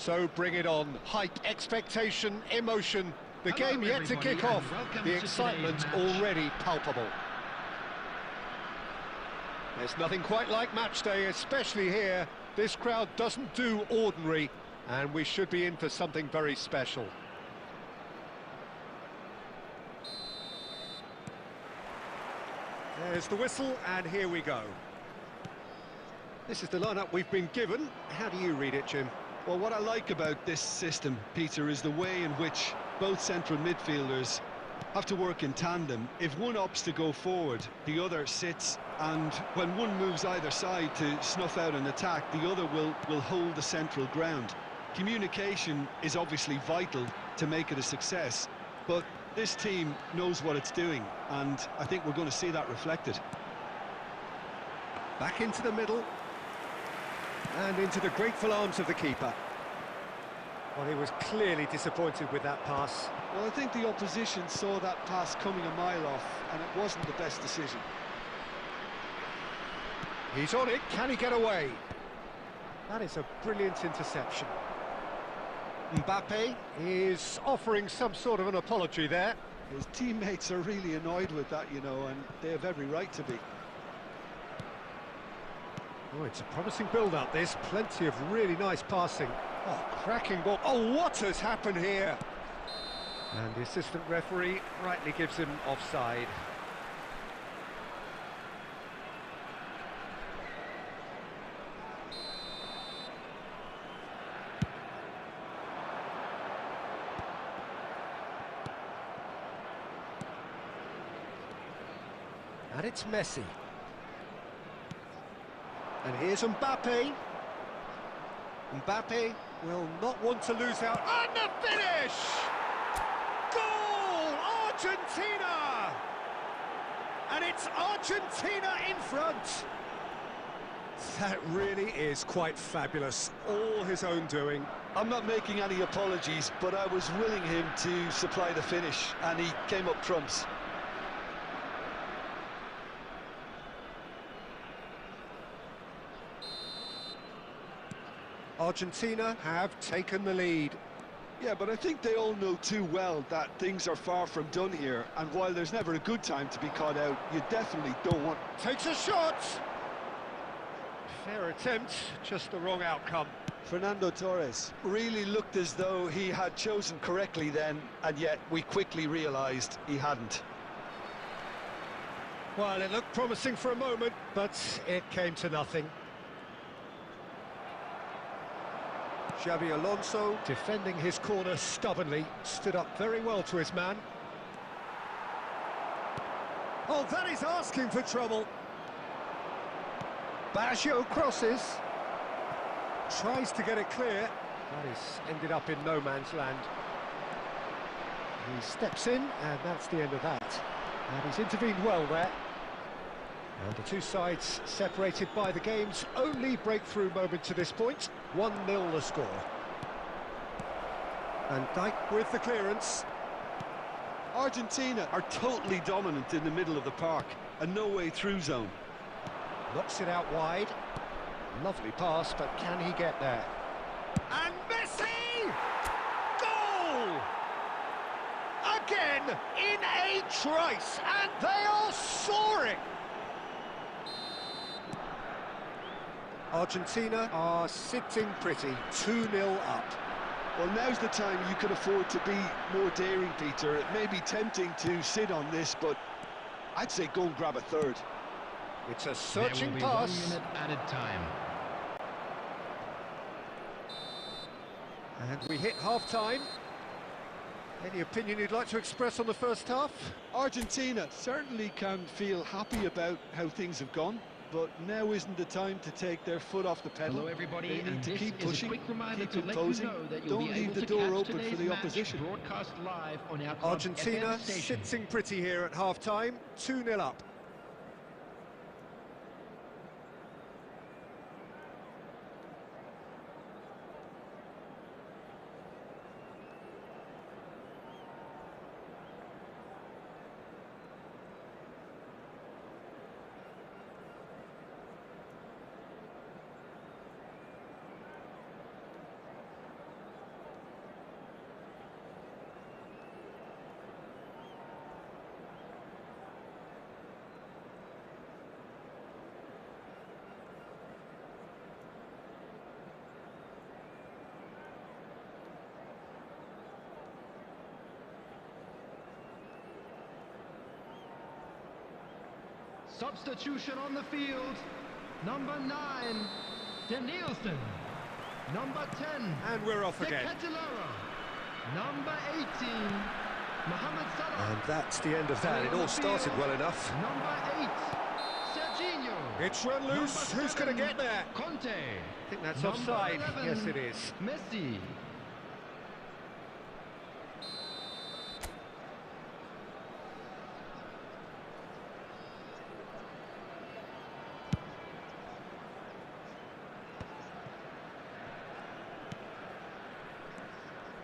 So bring it on. Hype, expectation, emotion. The game yet to kick off. The excitement already palpable. There's nothing quite like match day, especially here. This crowd doesn't do ordinary, and we should be in for something very special. There's the whistle, and here we go. This is the lineup we've been given. How do you read it, Jim? Well, what I like about this system, Peter, is the way in which both central midfielders have to work in tandem. If one opts to go forward, the other sits, and when one moves either side to snuff out an attack, the other will hold the central ground. Communication is obviously vital to make it a success, but this team knows what it's doing, and I think we're going to see that reflected. Back into the middle, and into the grateful arms of the keeper. Well, he was clearly disappointed with that pass. Well, I think the opposition saw that pass coming a mile off, and it wasn't the best decision. He's on it, can he get away? That is a brilliant interception. Mbappe is offering some sort of an apology there. His teammates are really annoyed with that, you know, and they have every right to be. Oh, it's a promising build-up, this. Plenty of really nice passing. Oh, cracking ball. Oh, what has happened here? And the assistant referee rightly gives him offside. And it's Messi. And here's Mbappe. Mbappe will not want to lose out. And the finish! Goal! Argentina! And it's Argentina in front. That really is quite fabulous. All his own doing. I'm not making any apologies, but I was willing him to supply the finish, and he came up trumps. Argentina have taken the lead. Yeah, but I think they all know too well that things are far from done here, and while there's never a good time to be caught out, you definitely don't want... Takes a shot! Fair attempt, just the wrong outcome. Fernando Torres really looked as though he had chosen correctly then, and yet we quickly realised he hadn't. Well, it looked promising for a moment, but it came to nothing. Xabi Alonso, defending his corner stubbornly, stood up very well to his man. Oh, that is asking for trouble. Baggio crosses. Tries to get it clear. That is ended up in no man's land. He steps in, and that's the end of that. And he's intervened well there. And the two sides separated by the game's only breakthrough moment to this point. 1-0 the score. And Dijk with the clearance. Argentina are totally dominant in the middle of the park, a no-way-through zone. Knocks it out wide. Lovely pass, but can he get there? And Messi! Goal! Again, in a trice, and they are soaring! Argentina are sitting pretty, 2-0 up. Well, now's the time you can afford to be more daring, Peter. It may be tempting to sit on this, but I'd say go and grab a third. It's a searching pass. 1 minute added time. And we hit half-time. Any opinion you'd like to express on the first half? Argentina certainly can feel happy about how things have gone, but now isn't the time to take their foot off the pedal. Hello everybody, they need and to this keep is pushing, a quick reminder keep to let imposing. you know that you'll Don't be leave able the to door catch open for today's the match opposition. broadcast live on our club Argentina FM station. sitting pretty here at half-time, 2-0 up. Substitution on the field. Number 9, Danielson. Number 10, And we're off De again. Ketelaere. Number 18, Mohamed Salah. And that's the end of that. It all started well enough. Number 8, Serginho. It's run loose. Number Who's going to 7, get there? Conte. I think that's Number offside. 11, Yes, it is. Messi.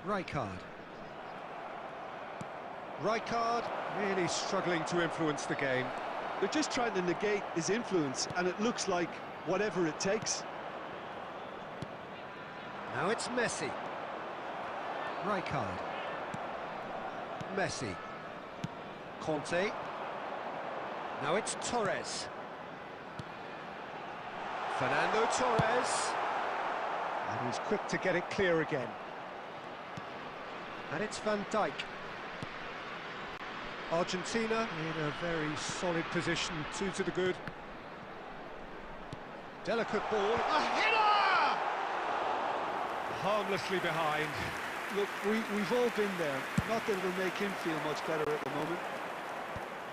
Rijkaard. Rijkaard really struggling to influence the game. They're just trying to negate his influence, and it looks like whatever it takes. Now it's Messi. Rijkaard. Messi. Conte. Now it's Torres. Fernando Torres. And he's quick to get it clear again. And it's Van Dijk. Argentina in a very solid position, 2 to the good. Delicate ball. A header! Harmlessly behind. Look, we've all been there. Not that it'll make him feel much better at the moment.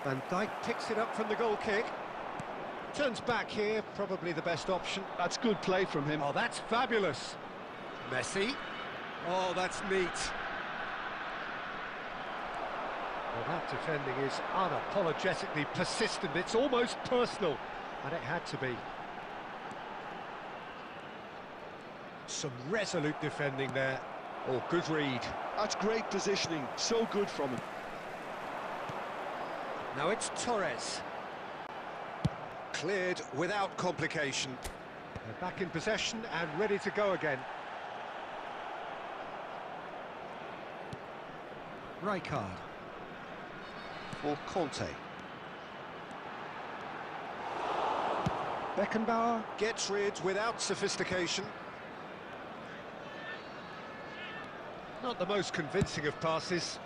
Van Dijk picks it up from the goal kick. Turns back here, probably the best option. That's good play from him. Oh, that's fabulous. Messi. Oh, that's neat. Well, that defending is unapologetically persistent. It's almost personal, and it had to be. Some resolute defending there. Oh, good read. That's great positioning. So good from him. Now it's Torres. Cleared without complication. They're back in possession and ready to go again. Rijkaard. For Conte. Beckenbauer gets rid without sophistication. Not the most convincing of passes.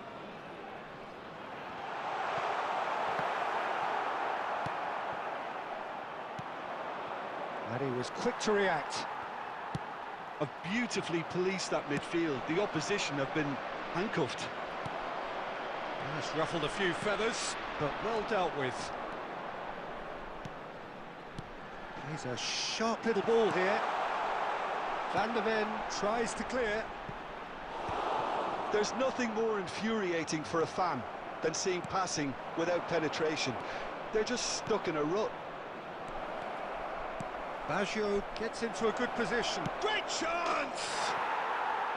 And he was quick to react. Have beautifully policed that midfield. The opposition have been handcuffed. That's ruffled a few feathers, but well dealt with. He's a sharp little ball here. Van der Ven tries to clear. There's nothing more infuriating for a fan than seeing passing without penetration. They're just stuck in a rut. Baggio gets into a good position. Great chance!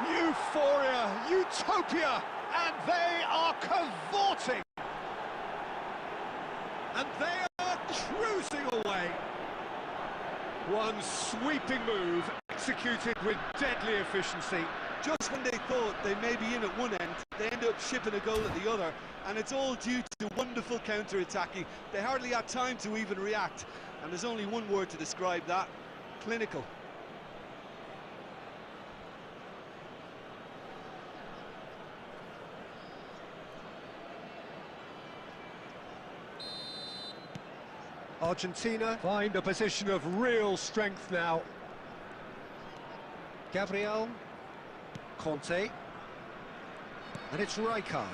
Euphoria, utopia, and they are cavorting. And they are cruising away. One sweeping move, executed with deadly efficiency. Just when they thought they may be in at one end, they end up shipping a goal at the other, and it's all due to wonderful counter-attacking. They hardly had time to even react, and there's only one word to describe that: clinical. Argentina find a position of real strength now. Gabriel. Conte. And it's Rijkaard.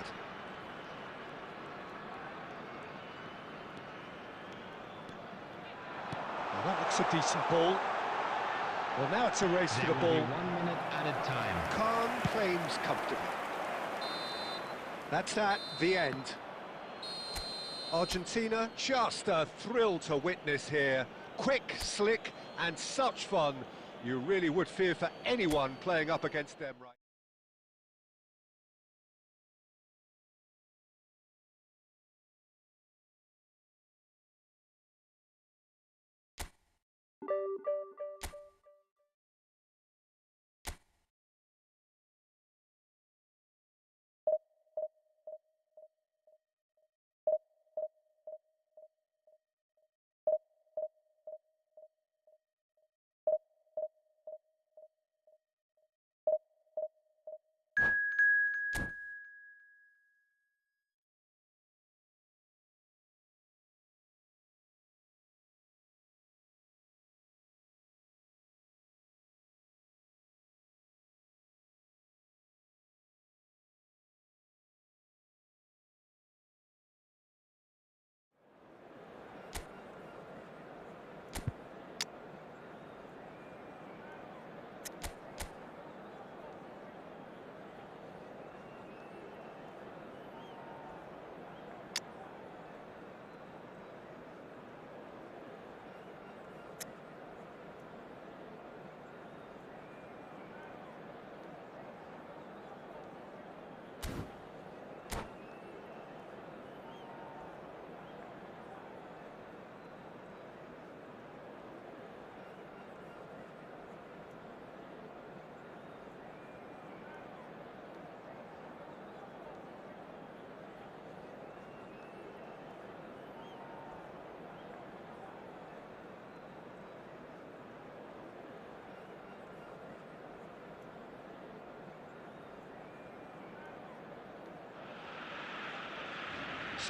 Well, that looks a decent ball. Well, now it's a race for the There will ball. be 1 minute added time. Khan claims comfortably. That's that, the end. Argentina, just a thrill to witness here. Quick, slick, and such fun. You really would fear for anyone playing up against them right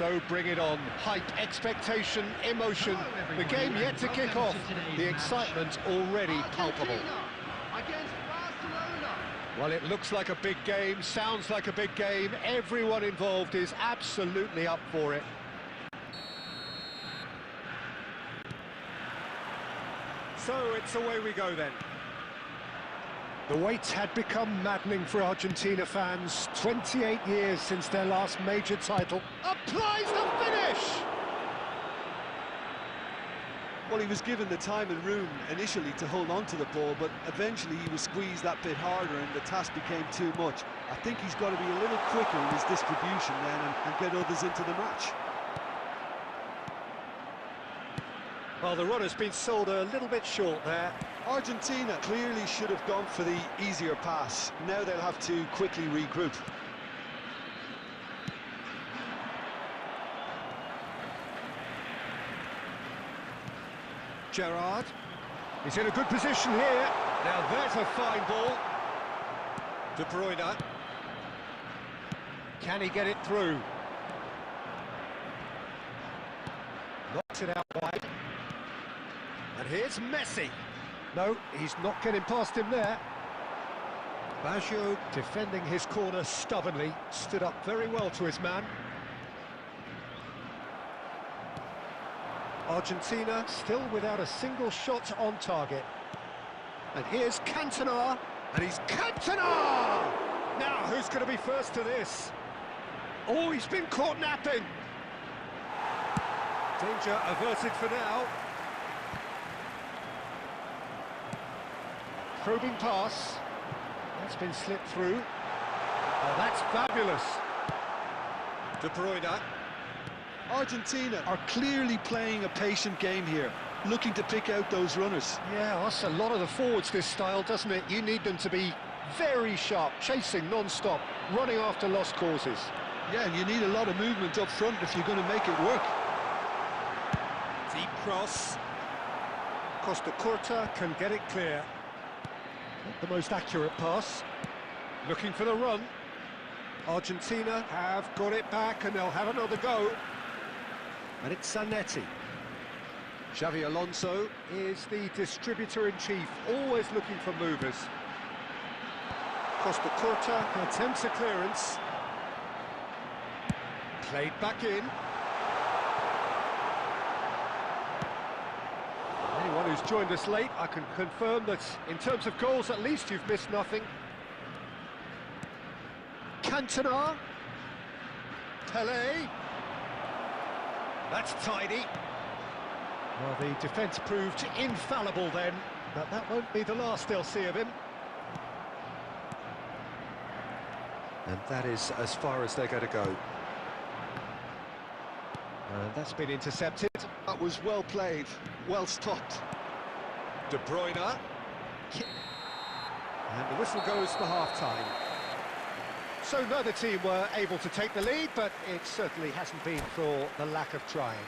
So bring it on. Hype, expectation, emotion. The game yet to kick off. The excitement already palpable. Against Barcelona. Well, it looks like a big game, sounds like a big game. Everyone involved is absolutely up for it. So it's away we go then. The wait had become maddening for Argentina fans. 28 years since their last major title. Applies the finish! Well, he was given the time and room initially to hold on to the ball, but eventually he was squeezed that bit harder and the task became too much. I think he's got to be a little quicker in his distribution then and get others into the match. Well, the run has been sold a little bit short there. Argentina clearly should have gone for the easier pass. Now they'll have to quickly regroup. Gerrard, he's in a good position here. Now there's a fine ball. De Bruyne. Can he get it through? Knocks it out wide. And here's Messi. No, he's not getting past him there. Baggio defending his corner stubbornly, stood up very well to his man. Argentina still without a single shot on target. And here's Cantona, and he's Cantona! Now, who's going to be first to this? Oh, he's been caught napping. Danger averted for now. Probing pass. That's been slipped through. Oh, that's fabulous. De Bruyne. Argentina are clearly playing a patient game here, looking to pick out those runners. Yeah, that's a lot of the forwards, this style, doesn't it? You need them to be very sharp, chasing non-stop, running after lost causes. Yeah, and you need a lot of movement up front if you're going to make it work. Deep cross. Costa Curta can get it clear. Not the most accurate pass. Looking for the run. Argentina have got it back and they'll have another go. And it's Zanetti. Xavi Alonso is the distributor-in-chief, always looking for movers. Costa Curta attempts a clearance. Played back in. Anyone who's joined us late, I can confirm that in terms of goals, at least you've missed nothing. Cantona. Pelé. That's tidy. Well, the defence proved infallible then, but that won't be the last they'll see of him. And that is as far as they're going to go. And that's been intercepted. That was well played, well stopped. De Bruyne. And the whistle goes for half-time. So neither team were able to take the lead, but it certainly hasn't been for the lack of trying.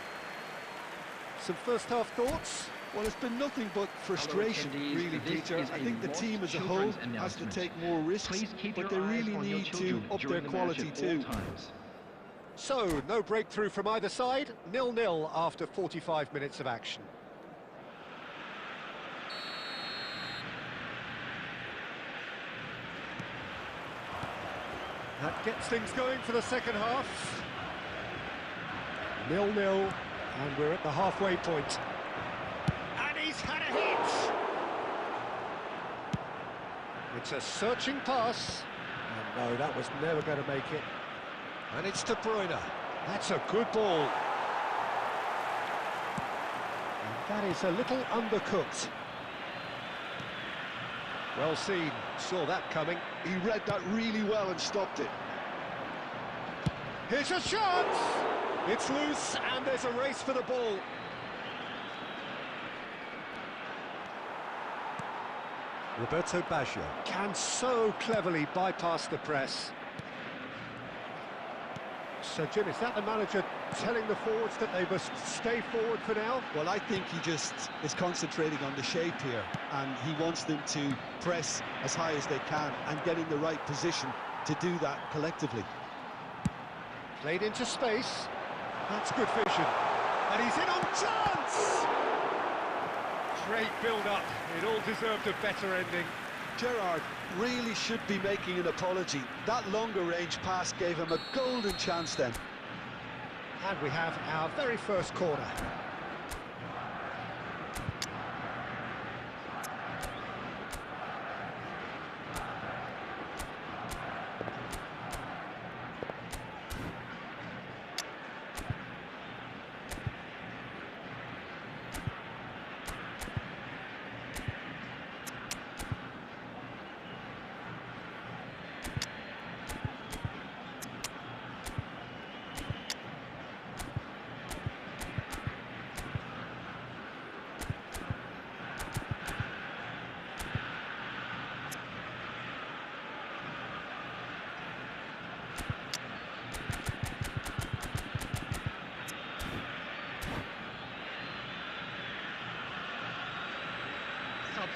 Some first-half thoughts? Well, it's been nothing but frustration, really, Peter. I think the team as a whole has to take more risks, but they really need to up their quality too. So, no breakthrough from either side, 0-0 after 45 minutes of action. That gets things going for the second half. 0-0, and we're at the halfway point. And he's had a hit! It's a searching pass. And no, that was never going to make it. And it's De Bruyne. That's a good ball. And that is a little undercooked. Well seen, saw that coming. He read that really well and stopped it. Here's a chance! It's loose and there's a race for the ball. Roberto Baggio can so cleverly bypass the press. So, Jim, is that the manager telling the forwards that they must stay forward for now? Well, I think he just is concentrating on the shape here, and he wants them to press as high as they can and get in the right position to do that collectively. Played into space. That's good vision. And he's in on chance! Great build-up. It all deserved a better ending. Gerrard really should be making an apology. That longer range pass gave him a golden chance then. And we have our very first corner.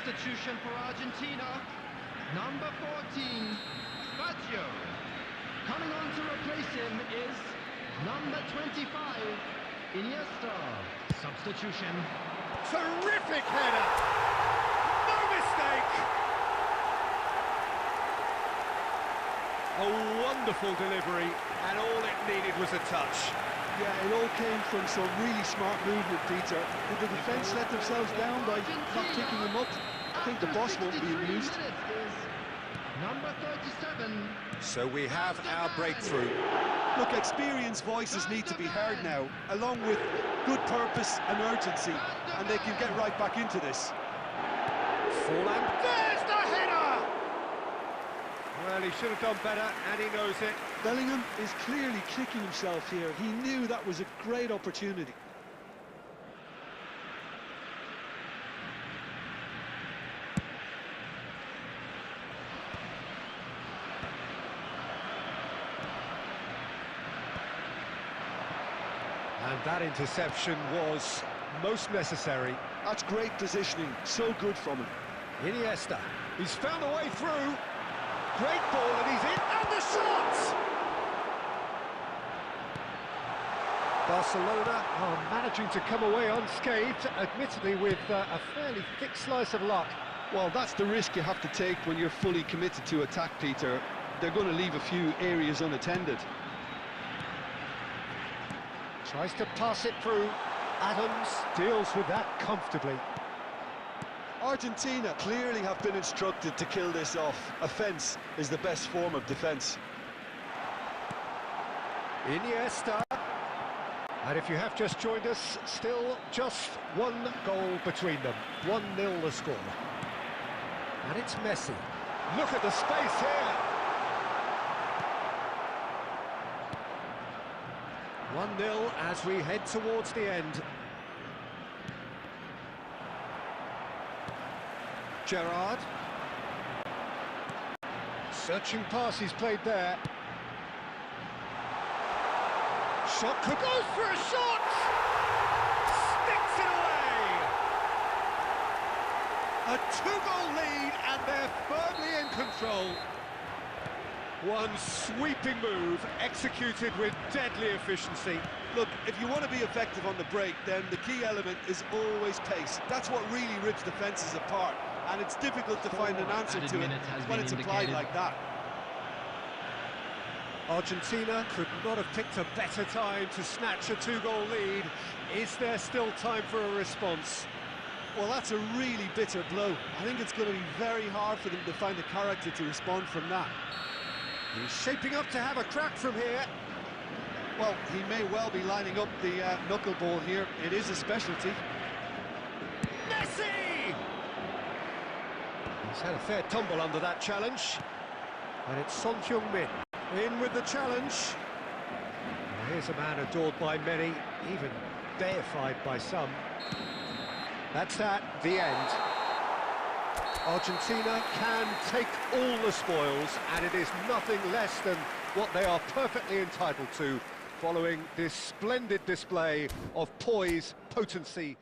Substitution for Argentina, number 14, Baggio. Coming on to replace him is number 25, Iniesta. Substitution. Terrific header! No mistake! A wonderful delivery, and all it needed was a touch. Yeah, it all came from some really smart movement, Peter. Did the defence let themselves down by not picking them up? I think the boss won't be amused. Number 37. So we have our breakthrough. Look, experienced voices need to be heard now, along with good purpose and urgency, and they can get right back into this. Forlan, there's the header! Well, he should have done better, and he knows it. Bellingham is clearly kicking himself here. He knew that was a great opportunity. And that interception was most necessary. That's great positioning, so good from him. Iniesta, he's found a way through. Great ball, and he's in, and the shot! Barcelona are managing to come away unscathed, admittedly with a fairly thick slice of luck. Well, that's the risk you have to take when you're fully committed to attack, Peter. They're going to leave a few areas unattended. Tries to pass it through. Adams deals with that comfortably. Argentina clearly have been instructed to kill this off. Offence is the best form of defence. Iniesta. And if you have just joined us, still just one goal between them. 1-0 the score. And it's Messi. Look at the space here. 1-0 as we head towards the end. Gerrard. Searching pass he's played there. Shot could go for a shot! Sticks it away! A 2-goal lead and they're firmly in control. One sweeping move executed with deadly efficiency. Look, if you want to be effective on the break, then the key element is always pace. That's what really rips defences apart, and it's difficult to find an answer to it when it's applied like that. Argentina could not have picked a better time to snatch a 2-goal lead. Is there still time for a response? Well, that's a really bitter blow. I think it's going to be very hard for them to find the character to respond from that. He's shaping up to have a crack from here. Well, he may well be lining up the knuckleball here. It is a specialty. Messi! He's had a fair tumble under that challenge. And it's Son Heung-min in with the challenge. Well, here's a man adored by many, even deified by some. That's that, the end. Argentina can take all the spoils, and it is nothing less than what they are perfectly entitled to, following this splendid display of poise, potency